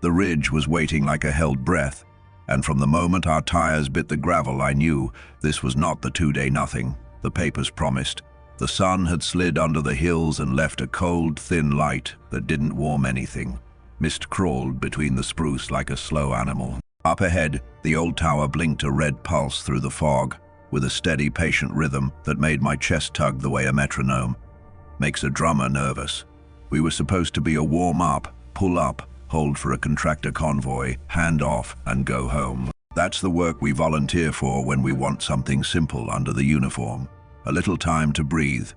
The ridge was waiting like a held breath, and from the moment our tires bit the gravel, I knew this was not the 2-day nothing the papers promised. The sun had slid under the hills and left a cold, thin light that didn't warm anything. Mist crawled between the spruce like a slow animal. Up ahead, the old tower blinked a red pulse through the fog, with a steady, patient rhythm that made my chest tug the way a metronome makes a drummer nervous. We were supposed to be a warm-up, pull up, hold for a contractor convoy, hand off, and go home. That's the work we volunteer for when we want something simple under the uniform. A little time to breathe,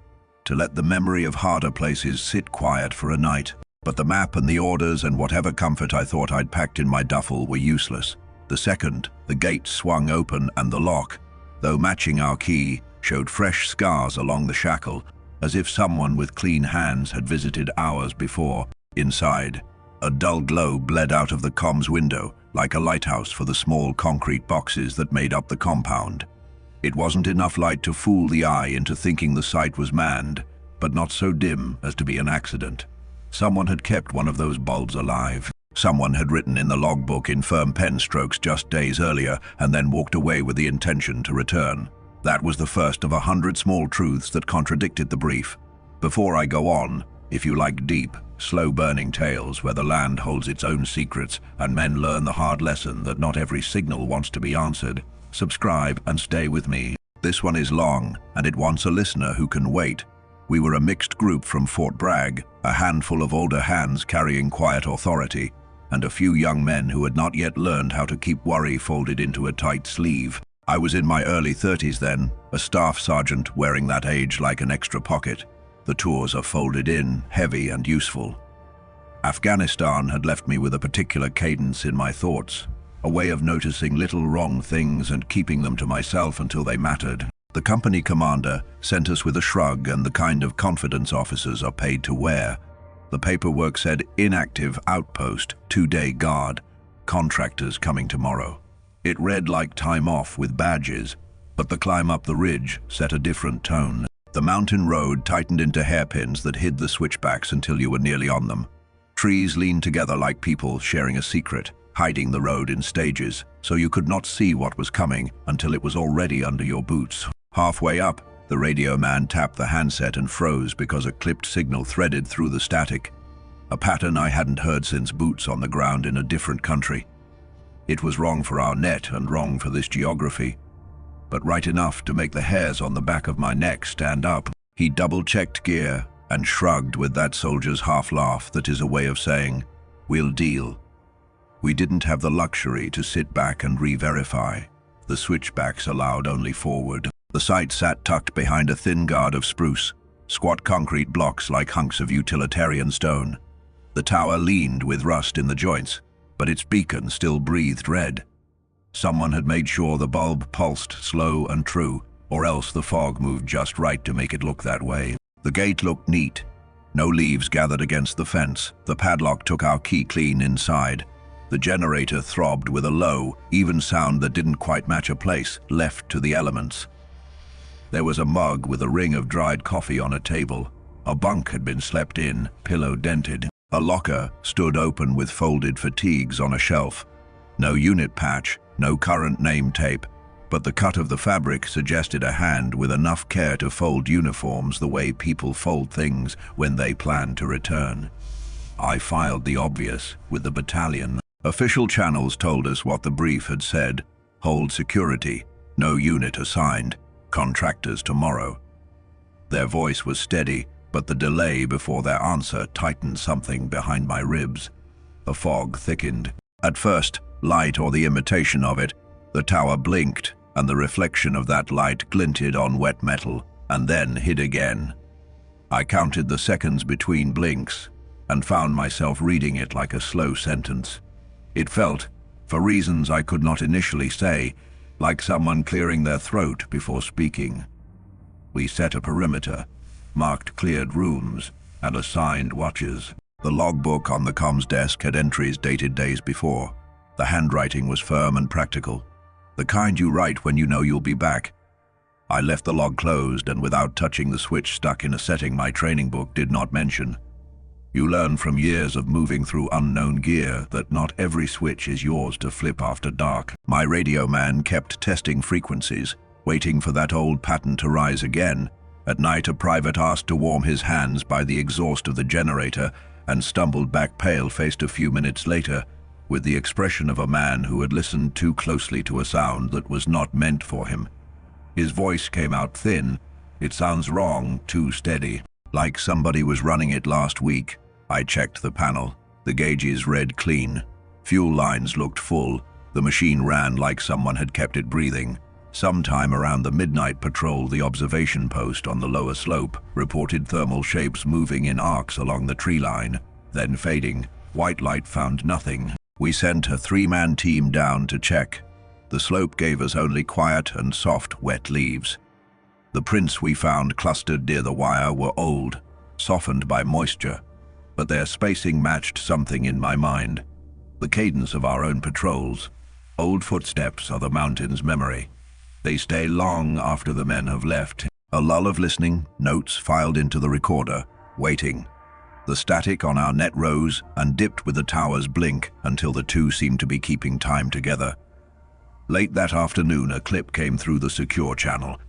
to let the memory of harder places sit quiet for a night. But the map and the orders and whatever comfort I thought I'd packed in my duffel were useless. The second, the gate swung open and the lock, though matching our key, showed fresh scars along the shackle, as if someone with clean hands had visited hours before. Inside, a dull glow bled out of the comms window, like a lighthouse for the small concrete boxes that made up the compound. It wasn't enough light to fool the eye into thinking the site was manned, but not so dim as to be an accident. Someone had kept one of those bulbs alive. Someone had written in the logbook in firm pen strokes just days earlier and then walked away with the intention to return. That was the first of 100 small truths that contradicted the brief. Before I go on, if you like deep, slow-burning tales where the land holds its own secrets and men learn the hard lesson that not every signal wants to be answered, subscribe and stay with me. This one is long, and it wants a listener who can wait. We were a mixed group from Fort Bragg, a handful of older hands carrying quiet authority, and a few young men who had not yet learned how to keep worry folded into a tight sleeve. I was in my early 30s then, a staff sergeant wearing that age like an extra pocket. The tours are folded in, heavy and useful. Afghanistan had left me with a particular cadence in my thoughts, a way of noticing little wrong things and keeping them to myself until they mattered. The company commander sent us with a shrug and the kind of confidence officers are paid to wear. The paperwork said inactive outpost, 2-day guard, contractors coming tomorrow. It read like time off with badges, but the climb up the ridge set a different tone. The mountain road tightened into hairpins that hid the switchbacks until you were nearly on them. Trees leaned together like people sharing a secret, hiding the road in stages, so you could not see what was coming until it was already under your boots. Halfway up, the radio man tapped the handset and froze because a clipped signal threaded through the static, a pattern I hadn't heard since boots on the ground in a different country. It was wrong for our net and wrong for this geography, but right enough to make the hairs on the back of my neck stand up. He double-checked gear and shrugged with that soldier's half-laugh that is a way of saying, "We'll deal." We didn't have the luxury to sit back and re-verify. The switchbacks allowed only forward. The site sat tucked behind a thin guard of spruce, squat concrete blocks like hunks of utilitarian stone. The tower leaned with rust in the joints, but its beacon still breathed red. Someone had made sure the bulb pulsed slow and true, or else the fog moved just right to make it look that way. The gate looked neat. No leaves gathered against the fence. The padlock took our key clean inside. The generator throbbed with a low, even sound that didn't quite match a place left to the elements. There was a mug with a ring of dried coffee on a table. A bunk had been slept in, pillow dented. A locker stood open with folded fatigues on a shelf. No unit patch, no current name tape, but the cut of the fabric suggested a hand with enough care to fold uniforms the way people fold things when they plan to return. I filed the obvious with the battalion. Official channels told us what the brief had said: hold security, no unit assigned, contractors tomorrow. Their voice was steady, but the delay before their answer tightened something behind my ribs. The fog thickened. At first, light or the imitation of it, the tower blinked, and the reflection of that light glinted on wet metal, and then hid again. I counted the seconds between blinks, and found myself reading it like a slow sentence. It felt, for reasons I could not initially say, like someone clearing their throat before speaking. We set a perimeter, marked cleared rooms, and assigned watches. The logbook on the comms desk had entries dated days before. The handwriting was firm and practical, the kind you write when you know you'll be back. I left the log closed and without touching the switch stuck in a setting my training book did not mention. You learn from years of moving through unknown gear that not every switch is yours to flip after dark. My radio man kept testing frequencies, waiting for that old pattern to rise again. At night, a private asked to warm his hands by the exhaust of the generator and stumbled back pale-faced a few minutes later, with the expression of a man who had listened too closely to a sound that was not meant for him. His voice came out thin. It sounds wrong, too steady, like somebody was running it last week. I checked the panel. The gauges read clean. Fuel lines looked full. The machine ran like someone had kept it breathing. Sometime around the midnight patrol, the observation post on the lower slope reported thermal shapes moving in arcs along the tree line, then fading. White light found nothing. We sent a 3-man team down to check. The slope gave us only quiet and soft, wet leaves. The prints we found clustered near the wire were old, softened by moisture, but their spacing matched something in my mind. The cadence of our own patrols. Old footsteps are the mountain's memory. They stay long after the men have left. A lull of listening, notes filed into the recorder, waiting. The static on our net rose and dipped with the tower's blink until the two seemed to be keeping time together. Late that afternoon, a clip came through the secure channel,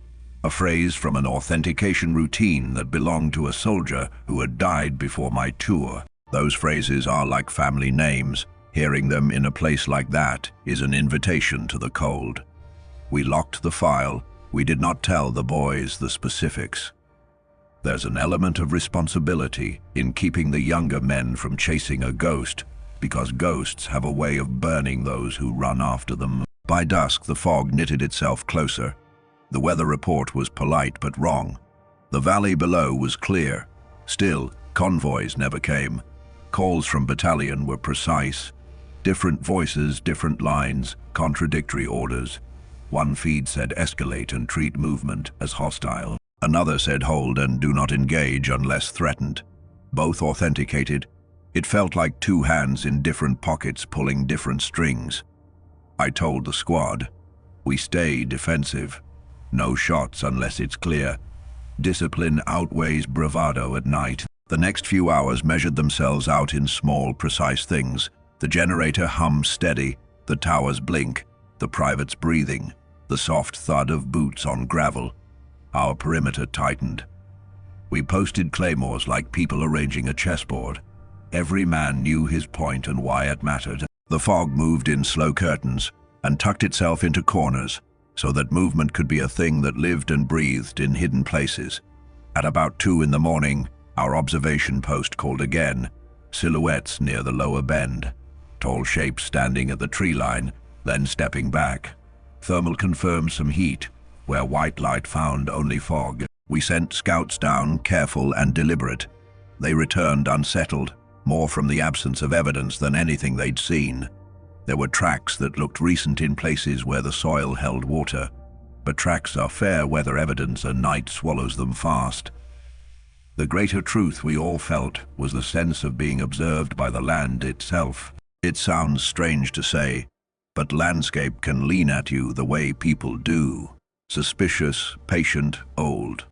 a phrase from an authentication routine that belonged to a soldier who had died before my tour. Those phrases are like family names. Hearing them in a place like that is an invitation to the cold. We locked the file. We did not tell the boys the specifics. There's an element of responsibility in keeping the younger men from chasing a ghost, because ghosts have a way of burning those who run after them. By dusk, the fog knitted itself closer. The weather report was polite but wrong. The valley below was clear. Still, convoys never came. Calls from battalion were precise. Different voices, different lines, contradictory orders. One feed said escalate and treat movement as hostile. Another said hold and do not engage unless threatened. Both authenticated. It felt like two hands in different pockets pulling different strings. I told the squad, we stay defensive. No shots unless it's clear. Discipline outweighs bravado at night. The next few hours measured themselves out in small, precise things. The generator hums steady, the towers blink, the privates breathing, the soft thud of boots on gravel. Our perimeter tightened. We posted claymores like people arranging a chessboard. Every man knew his point and why it mattered. The fog moved in slow curtains and tucked itself into corners, so that movement could be a thing that lived and breathed in hidden places. At about 2 in the morning, our observation post called again. Silhouettes near the lower bend. Tall shapes standing at the tree line, then stepping back. Thermal confirmed some heat, where white light found only fog. We sent scouts down, careful and deliberate. They returned unsettled, more from the absence of evidence than anything they'd seen. There were tracks that looked recent in places where the soil held water, but tracks are fair weather evidence and night swallows them fast. The greater truth we all felt was the sense of being observed by the land itself. It sounds strange to say, but landscape can lean at you the way people do. Suspicious, patient, old.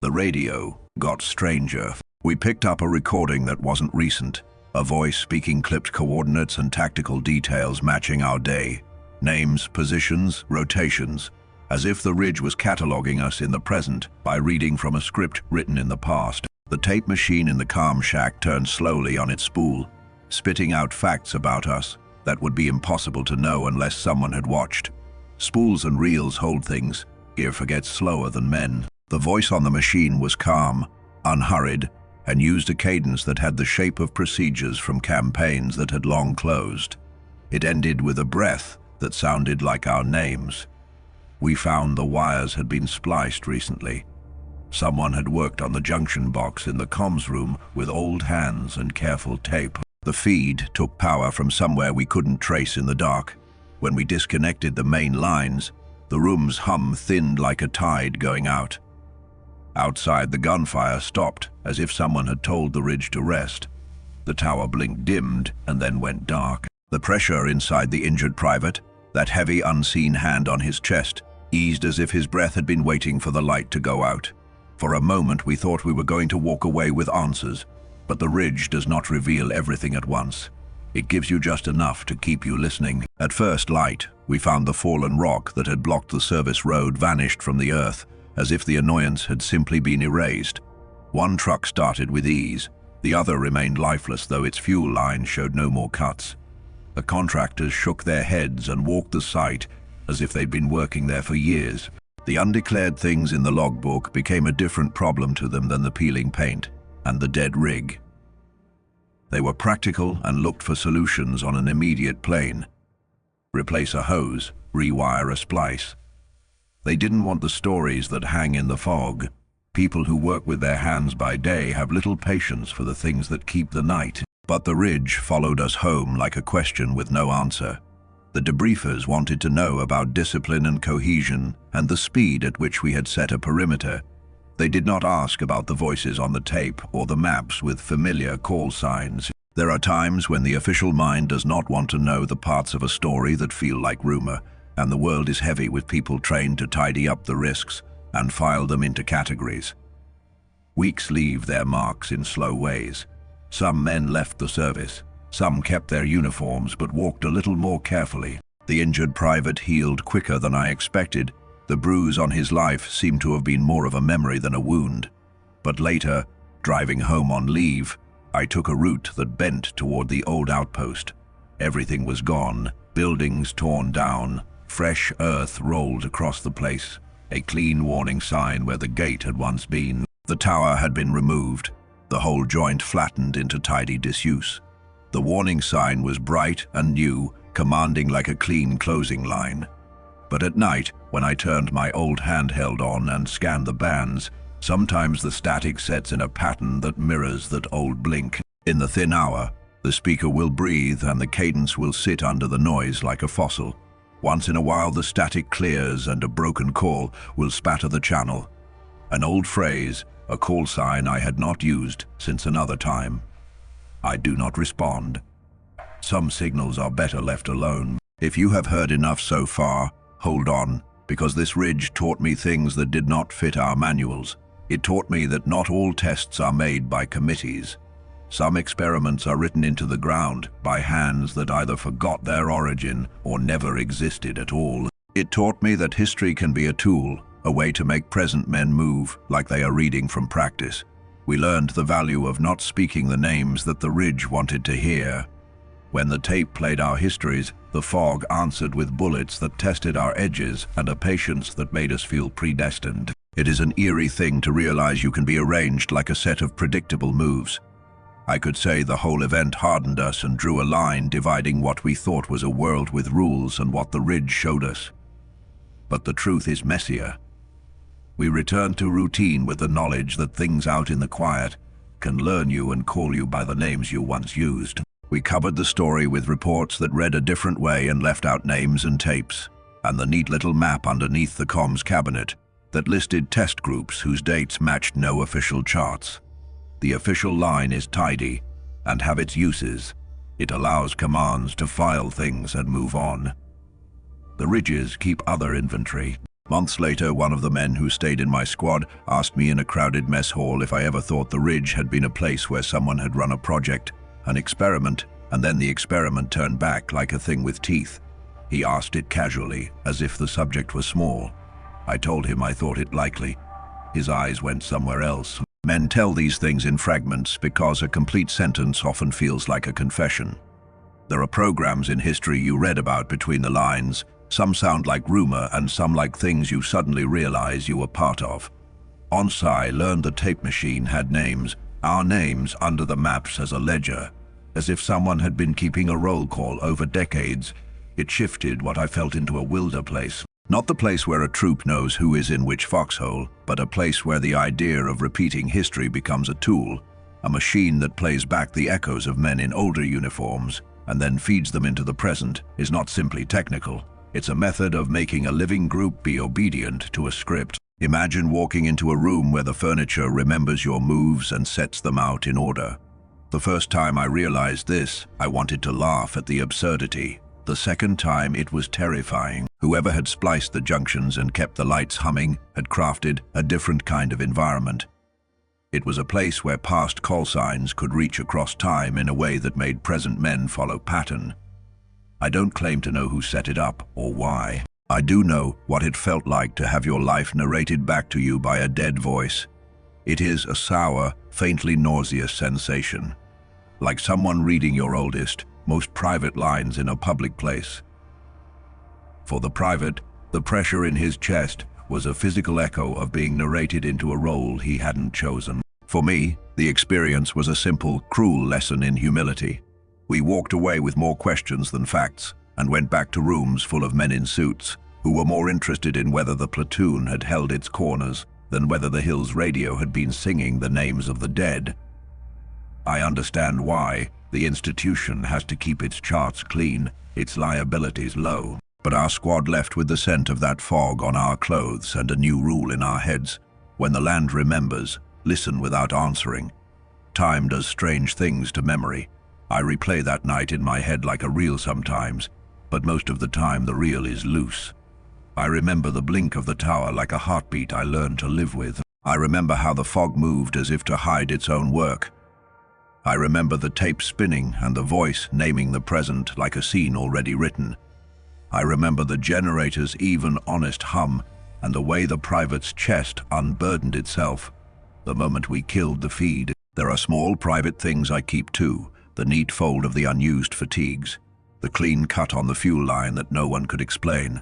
The radio got stranger. We picked up a recording that wasn't recent. A voice speaking clipped coordinates and tactical details matching our day. Names, positions, rotations, as if the ridge was cataloging us in the present by reading from a script written in the past. The tape machine in the calm shack turned slowly on its spool, spitting out facts about us that would be impossible to know unless someone had watched. Spools and reels hold things. Gear forgets slower than men. The voice on the machine was calm, unhurried, and used a cadence that had the shape of procedures from campaigns that had long closed. It ended with a breath that sounded like our names. We found the wires had been spliced recently. Someone had worked on the junction box in the comms room with old hands and careful tape. The feed took power from somewhere we couldn't trace in the dark. When we disconnected the main lines, the room's hum thinned like a tide going out. Outside, the gunfire stopped, as if someone had told the ridge to rest. The tower blinked dimmed and then went dark. The pressure inside the injured private, that heavy unseen hand on his chest, eased as if his breath had been waiting for the light to go out. For a moment we thought we were going to walk away with answers, But the ridge does not reveal everything at once. It gives you just enough to keep you listening. At first light, we found the fallen rock that had blocked the service road vanished from the earth, as if the annoyance had simply been erased. One truck started with ease. The other remained lifeless, though its fuel line showed no more cuts. The contractors shook their heads and walked the site as if they'd been working there for years. The undeclared things in the logbook became a different problem to them than the peeling paint and the dead rig. They were practical and looked for solutions on an immediate plane. Replace a hose, rewire a splice. They didn't want the stories that hang in the fog. People who work with their hands by day have little patience for the things that keep the night. But the ridge followed us home like a question with no answer. The debriefers wanted to know about discipline and cohesion and the speed at which we had set a perimeter. They did not ask about the voices on the tape or the maps with familiar call signs. There are times when the official mind does not want to know the parts of a story that feel like rumor, and the world is heavy with people trained to tidy up the risks and file them into categories. Weeks leave their marks in slow ways. Some men left the service. Some kept their uniforms but walked a little more carefully. The injured private healed quicker than I expected. The bruise on his life seemed to have been more of a memory than a wound. But later, driving home on leave, I took a route that bent toward the old outpost. Everything was gone, buildings torn down, fresh earth rolled across the place, a clean warning sign where the gate had once been. The tower had been removed, the whole joint flattened into tidy disuse. The warning sign was bright and new, commanding like a clean closing line. But at night, when I turned my old handheld on and scanned the bands, sometimes the static sets in a pattern that mirrors that old blink. In the thin hour, the speaker will breathe and the cadence will sit under the noise like a fossil. Once in a while the static clears and a broken call will spatter the channel. An old phrase, a call sign I had not used since another time. I do not respond. Some signals are better left alone. If you have heard enough so far, hold on, because this ridge taught me things that did not fit our manuals. It taught me that not all tests are made by committees. Some experiments are written into the ground by hands that either forgot their origin or never existed at all. It taught me that history can be a tool, a way to make present men move like they are reading from practice. We learned the value of not speaking the names that the ridge wanted to hear. When the tape played our histories, the fog answered with bullets that tested our edges and a patience that made us feel predestined. It is an eerie thing to realize you can be arranged like a set of predictable moves. I could say the whole event hardened us and drew a line dividing what we thought was a world with rules and what the ridge showed us. But the truth is messier. We returned to routine with the knowledge that things out in the quiet can learn you and call you by the names you once used. We covered the story with reports that read a different way and left out names and tapes, and the neat little map underneath the comms cabinet that listed test groups whose dates matched no official charts. The official line is tidy and have its uses. It allows commands to file things and move on. The ridges keep other inventory. Months later, one of the men who stayed in my squad asked me in a crowded mess hall if I ever thought the ridge had been a place where someone had run a project, an experiment, and then the experiment turned back like a thing with teeth. He asked it casually, as if the subject was small. I told him I thought it likely. His eyes went somewhere else. Men tell these things in fragments because a complete sentence often feels like a confession. There are programs in history you read about between the lines. Some sound like rumor and some like things you suddenly realize you were part of. Onsai learned the tape machine had names, our names under the maps as a ledger. As if someone had been keeping a roll call over decades, it shifted what I felt into a wilder place. Not the place where a troop knows who is in which foxhole, but a place where the idea of repeating history becomes a tool, a machine that plays back the echoes of men in older uniforms and then feeds them into the present is not simply technical. It's a method of making a living group be obedient to a script. Imagine walking into a room where the furniture remembers your moves and sets them out in order. The first time I realized this, I wanted to laugh at the absurdity. The second time, it was terrifying. Whoever had spliced the junctions and kept the lights humming had crafted a different kind of environment. It was a place where past call signs could reach across time in a way that made present men follow pattern. I don't claim to know who set it up or why. I do know what it felt like to have your life narrated back to you by a dead voice. It is a sour, faintly nauseous sensation, like someone reading your oldest, most private lines in a public place. For the private, the pressure in his chest was a physical echo of being narrated into a role he hadn't chosen. For me, the experience was a simple, cruel lesson in humility. We walked away with more questions than facts, and went back to rooms full of men in suits, who were more interested in whether the platoon had held its corners than whether the Hills radio had been singing the names of the dead. I understand why. The institution has to keep its charts clean, its liabilities low. But our squad left with the scent of that fog on our clothes and a new rule in our heads. When the land remembers, listen without answering. Time does strange things to memory. I replay that night in my head like a reel sometimes, but most of the time the reel is loose. I remember the blink of the tower like a heartbeat I learned to live with. I remember how the fog moved as if to hide its own work. I remember the tape spinning and the voice naming the present like a scene already written. I remember the generator's even, honest hum and the way the private's chest unburdened itself the moment we killed the feed. There are small private things I keep too, the neat fold of the unused fatigues, the clean cut on the fuel line that no one could explain,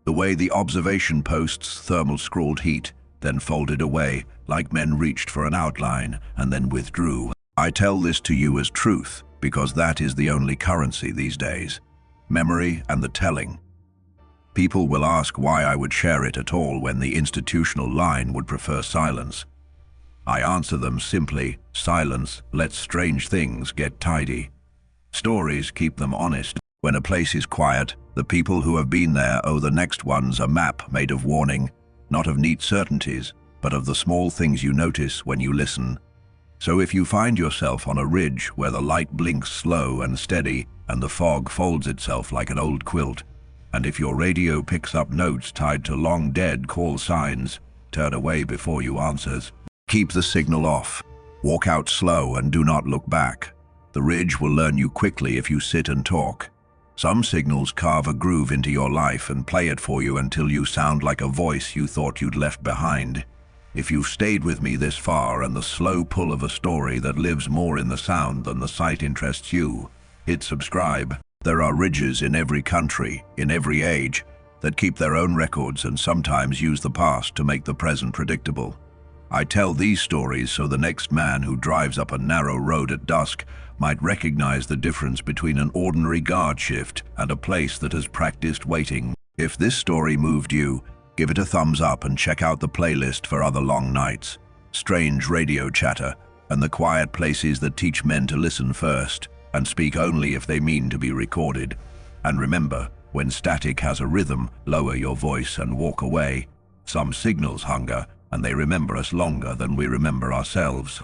the way the observation post's thermal scrawled heat then folded away like men reached for an outline and then withdrew. I tell this to you as truth because that is the only currency these days. Memory and the telling. People will ask why I would share it at all when the institutional line would prefer silence. I answer them simply, silence lets strange things get tidy. Stories keep them honest. When a place is quiet, the people who have been there owe the next ones a map made of warning, not of neat certainties, but of the small things you notice when you listen. So if you find yourself on a ridge where the light blinks slow and steady and the fog folds itself like an old quilt, and if your radio picks up notes tied to long dead call signs, turn away before you answers. Keep the signal off. Walk out slow and do not look back. The ridge will learn you quickly if you sit and talk. Some signals carve a groove into your life and play it for you until you sound like a voice you thought you'd left behind. If you've stayed with me this far and the slow pull of a story that lives more in the sound than the sight interests you, hit subscribe. There are ridges in every country, in every age, that keep their own records and sometimes use the past to make the present predictable. I tell these stories so the next man who drives up a narrow road at dusk might recognize the difference between an ordinary guard shift and a place that has practiced waiting. If this story moved you, give it a thumbs up and check out the playlist for other long nights, strange radio chatter, and the quiet places that teach men to listen first and speak only if they mean to be recorded. And remember, when static has a rhythm, lower your voice and walk away. Some signals hunger, and they remember us longer than we remember ourselves.